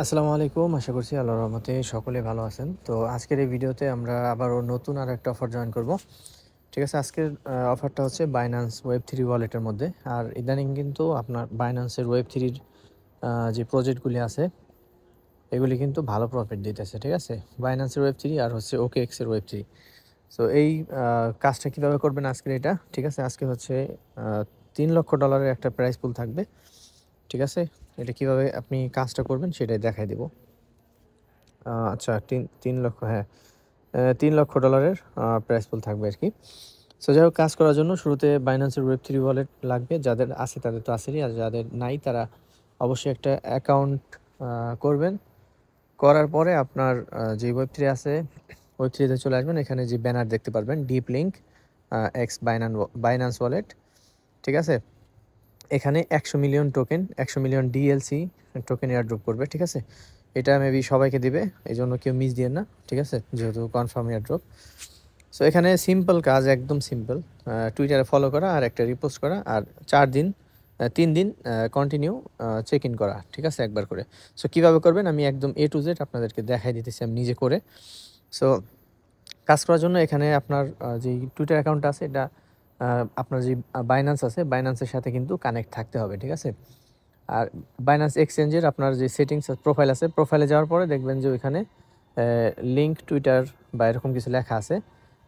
আসসালামু আলাইকুম। আশা করছি আল্লাহর রহমতে সকলে ভালো আছেন। তো আজকের এই ভিডিওতে আমরা আবারও নতুন আরেকটা অফার জয়েন করব। ঠিক আছে? আজকের অফারটা হচ্ছে Binance Web3 ওয়ালেটের মধ্যে। আর ইদানিং কিন্তু আপনার Binance এর Web3 র যে প্রজেক্টগুলি আছে, এগুলি কিন্তু ভালো প্রফিট দিতেছে। ঠিক আছে? Binance এর Web3 আর হচ্ছে OKX এর Web3। সো এই কাজটা কিভাবে করবেন আজকের এটা? ঠিক আছে? আজকে হচ্ছে $3 লক্ষ একটা প্রাইজ পুল থাকবে। ঠিক আছে? এটা কিভাবে আপনি কাজটা করবেন সেটাই দেখাই দিব। আচ্ছা ৩ লক্ষ, হ্যাঁ, $3 লক্ষ প্রাইস পুল থাকবে আরকি। সো যাই হোক, কাজ করার জন্য শুরুতে Binance এর Web3 ওয়ালেট লাগবে। যাদের আছে তাদের তো আছেরই, আর যাদের নাই তারা অবশ্যই একটা অ্যাকাউন্ট করবেন। করার পরে আপনার যে Web3 আছে, Web3 তে চলে আসবেন। এখানে যে ব্যানার দেখতে পারবেন deep link x Binance wallet. ঠিক আছে? এখানে 100 million token, 100 million DLC token airdrop করবে। ঠিক আছে? এটা মেবি সবাইকে দিবে। এজন্য কেউ মিস দিয়েন না। ঠিক আছে? যেহেতু কনফার্ম এয়ারড্রপ। সো এখানে সিম্পল কাজ, একদম সিম্পল। টুইটারে ফলো করা আর একটা রিপোস্ট করা, আর 4 দিন 3 দিন কন্টিনিউ চেক ইন করা। ঠিক আছে? একবার করে। সো কিভাবে করবেন আমি একদম A to Z আপনাদেরকে দেখাই দিতেছি আমি নিজে করে। সো কাজ করার জন্য এখানে আপনার যে টুইটার অ্যাকাউন্ট আছে এটা আপনার যে Binance আছে, Binance এর সাথে কিন্তু কানেক্ট থাকতে হবে। ঠিক আছে? আর Binance এক্সচেঞ্জের আপনার যে সেটিংস প্রোফাইল আছে, প্রোফাইলে যাওয়ার পরে দেখবেন যে ওইখানে লিঙ্ক টুইটার বা এরকম কিছু লেখা আছে।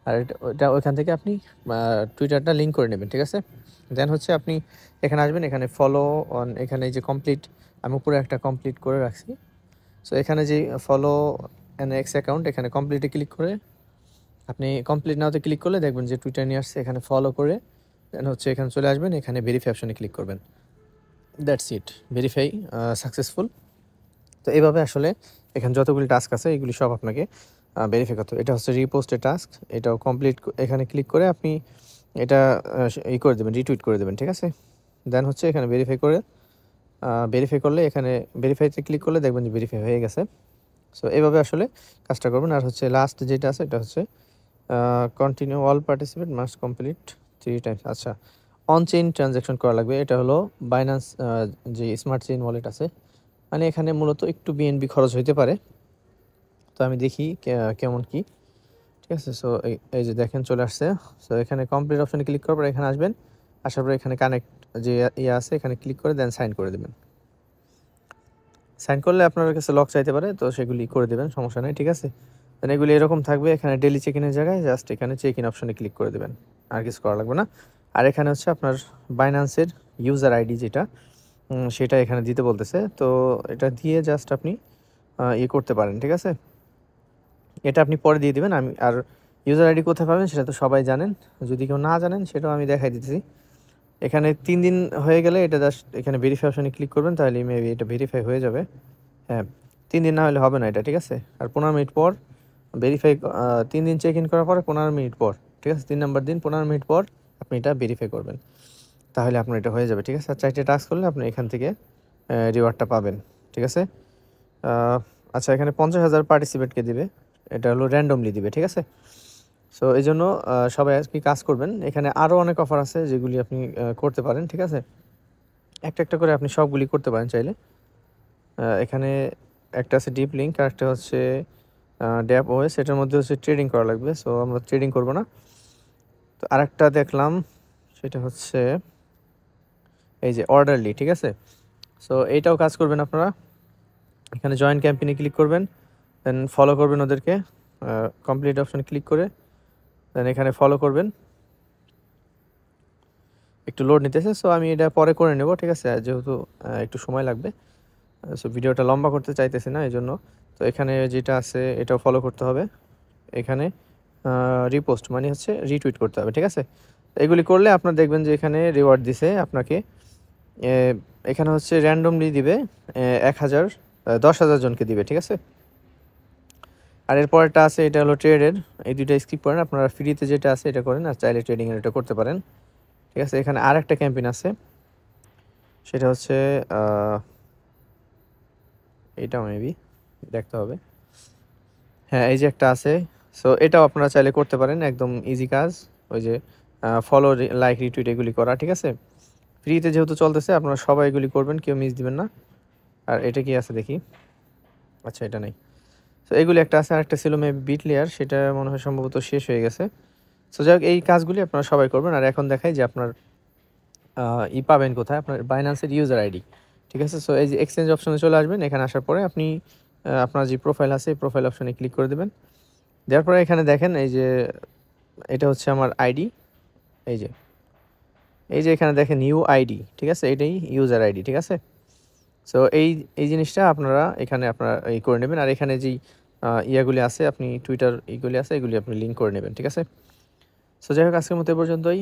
আর ওটা ওইখান থেকে আপনি টুইটারটা লিঙ্ক করে নেবেন। ঠিক আছে? দেন হচ্ছে আপনি এখানে আসবেন, এখানে ফলো অন, এখানে এই যে কমপ্লিট, আমি উপরে একটা কমপ্লিট করে রাখছি। সো এখানে যে ফলো অ্যান এক্স অ্যাকাউন্ট, এখানে কমপ্লিটে ক্লিক করে আপনি কমপ্লিট নাওতে ক্লিক করলে দেখবেন যে টুইটার নিয়ে আসছে। এখানে ফলো করে দেন হচ্ছে এখানে চলে আসবেন, এখানে ভেরিফাই অপশনে ক্লিক করবেন। That's it, verify successful. তো এইভাবে আসলে এখানে যতগুলি টাস্ক আছে এগুলি সব আপনাকে ভেরিফাই করতে হবে। এটা হচ্ছে রিপোস্টের টাস্ক, এটাও কমপ্লিট। এখানে ক্লিক করে আপনি এটা করে দেবেন, রিটুইট করে দেবেন। ঠিক আছে? দেন হচ্ছে এখানে ভেরিফাই করে ভেরিফাই করলে, এখানে ভেরিফাইতে ক্লিক করলে দেখবেন যে ভেরিফাই হয়ে গেছে। সো এইভাবে আসলে কাজটা করবেন। আর হচ্ছে লাস্ট যেটা আছে এটা হচ্ছে continue all participate must complete 3 Times. আচ্ছা, অন চেইন ট্রানজ্যাকশন করা লাগবে। এটা হলো Binance যে স্মার্ট চেইন ওয়ালেট আছে, মানে এখানে মূলত একটু বিএনবি খরচ হইতে পারে। তো আমি দেখি কেমন কি। ঠিক আছে? সো এই যে দেখেন চলে আসছে। সো এখানে কমপ্লিট অপশনে ক্লিক করার পর এখানে আসবেন। আসার পরে এখানে কানেক্ট যে আছে এখানে ক্লিক করে দেন সাইন করে দেবেন। সাইন করলে আপনার কাছে লক চাইতে পারে, তো সেগুলি করে দেবেন, সমস্যা নেই। ঠিক আছে? দেন এগুলি এরকম থাকবে। এখানে ডেইলি চেক ইনের জায়গায় জাস্ট এখানে চেক ইন অপশনে ক্লিক করে দেবেন, আর কিছু করা লাগবে না। আর এখানে হচ্ছে আপনার বাইন্যান্সের ইউজার আইডি যেটা, সেটা এখানে দিতে বলতেছে। তো এটা দিয়ে জাস্ট আপনি করতে পারেন। ঠিক আছে? এটা আপনি পরে দিয়ে দিবেন। আমি আর ইউজার আইডি কোথায় পাবেন সেটা তো সবাই জানেন। যদি কেউ না জানেন সেটাও আমি দেখাই দিতেছি। এখানে 3 দিন হয়ে গেলে এটা জাস্ট এখানে ভেরিফাই অপশনে ক্লিক করবেন, তাহলে মেবি এটা ভেরিফাই হয়ে যাবে। হ্যাঁ, 3 দিন না হলে হবে না এটা। ঠিক আছে? আর 15 মিনিট পর ভেরিফাই, 3 দিন চেক ইন করার পরে 15 মিনিট পর, ঠিক আছে? 3 নাম্বার দিন 15 মিনিট পর আপনি এটা ভেরিফাই করবেন, তাহলে আপনার এটা হয়ে যাবে। ঠিক আছে? আর 4টে টাস্ক করলে আপনি এখান থেকে রিওয়ার্ডটা পাবেন। ঠিক আছে? আচ্ছা, এখানে 50,000 পার্টিসিপেটকে দিবে। এটা হলো র্যান্ডমলি দিবে। ঠিক আছে? সো এই জন্য সবাই আর কি কাজ করবেন। এখানে আরও অনেক অফার আছে যেগুলি আপনি করতে পারেন। ঠিক আছে? একটা একটা করে আপনি সবগুলি করতে পারেন চাইলে। এখানে একটা আছে ডিপ লিঙ্ক, আর একটা হচ্ছে ড্যাপ ওএস। এটার মধ্যে হচ্ছে ট্রেডিং করা লাগবে। সো আমরা ট্রেডিং করব না। তো আরেকটা দেখলাম, সেটা হচ্ছে এই যে অর্ডারলি। ঠিক আছে? সো এইটাও কাজ করবেন আপনারা। এখানে জয়েন ক্যাম্পেইনে ক্লিক করবেন, দেন ফলো করবেন ওদেরকে, কমপ্লিট অপশনে ক্লিক করে দেন এখানে ফলো করবেন। একটু লোড নিতেছে, সো আমি এটা পরে করে নেব। ঠিক আছে? যেহেতু একটু সময় লাগবে, সো ভিডিওটা লম্বা করতে চাইতেছি না এই জন্য। তো এখানে যেটা আছে এটাও ফলো করতে হবে। এখানে রিপোস্ট মানে হচ্ছে রিটুইট করতে হবে। ঠিক আছে? এগুলি করলে আপনার দেখবেন যে এখানে রিওয়ার্ড দিছে আপনাকে। এখানে হচ্ছে র্যান্ডমলি দিবে 1,000 10,000 জনকে দিবে। ঠিক আছে? আর এর পরেরটা আছে, এটা হলো ট্রেডের। এই দুইটা স্কিপ করেন, আপনারা ফ্রিতে যেটা আছে এটা করেন, আর চাইলে ট্রেডিংয়ের এটা করতে পারেন। ঠিক আছে? এখানে আর একটা ক্যাম্পেইন আছে, সেটা হচ্ছে এইটা মেবি দেখতে হবে। হ্যাঁ, এই যে একটা আছে। সো এটাও আপনারা চাইলে করতে পারেন, একদম ইজি কাজ। ওই যে ফলো, লাইক, রিটুইট এগুলি করা। ঠিক আছে? ফ্রিতে যেহেতু চলতেছে আপনারা সবাই এগুলি করবেন, কেউ মিস দিবেন না। আর এটা কি আছে দেখি। আচ্ছা এটা নেই। তো এগুলি একটা আছে, আরেকটা ছিল মেবি বিট লেয়ার, সেটা মনে হয় সম্ভবত শেষ হয়ে গেছে। সো যাই হোক এই কাজগুলি আপনারা সবাই করবেন। আর এখন দেখাই যে আপনার পাবেন কোথায়, আপনার বাইন্যান্সের ইউজার আইডি। ঠিক আছে? সো এই যে এক্সচেঞ্জ অপশনে চলে আসবেন, এখানে আসার পরে আপনি আপনার যে প্রোফাইল আছে এই প্রোফাইল অপশনে ক্লিক করে দেবেন। দেওয়ার পরে এখানে দেখেন এই যে এটা হচ্ছে আমার আইডি, এই যে এখানে দেখেন নিউ আইডি, ঠিক আছে? এটাই ইউজার আইডি, ঠিক আছে? সো এই জিনিসটা আপনারা এখানে আপনারা করে নেবেন। আর এখানে যেই ইয়াগুলি আছে, আপনি টুইটার এইগুলি আছে, এগুলি আপনি লিঙ্ক করে নেবেন, ঠিক আছে? সো যাই হোক আজকের মতো এ পর্যন্তই।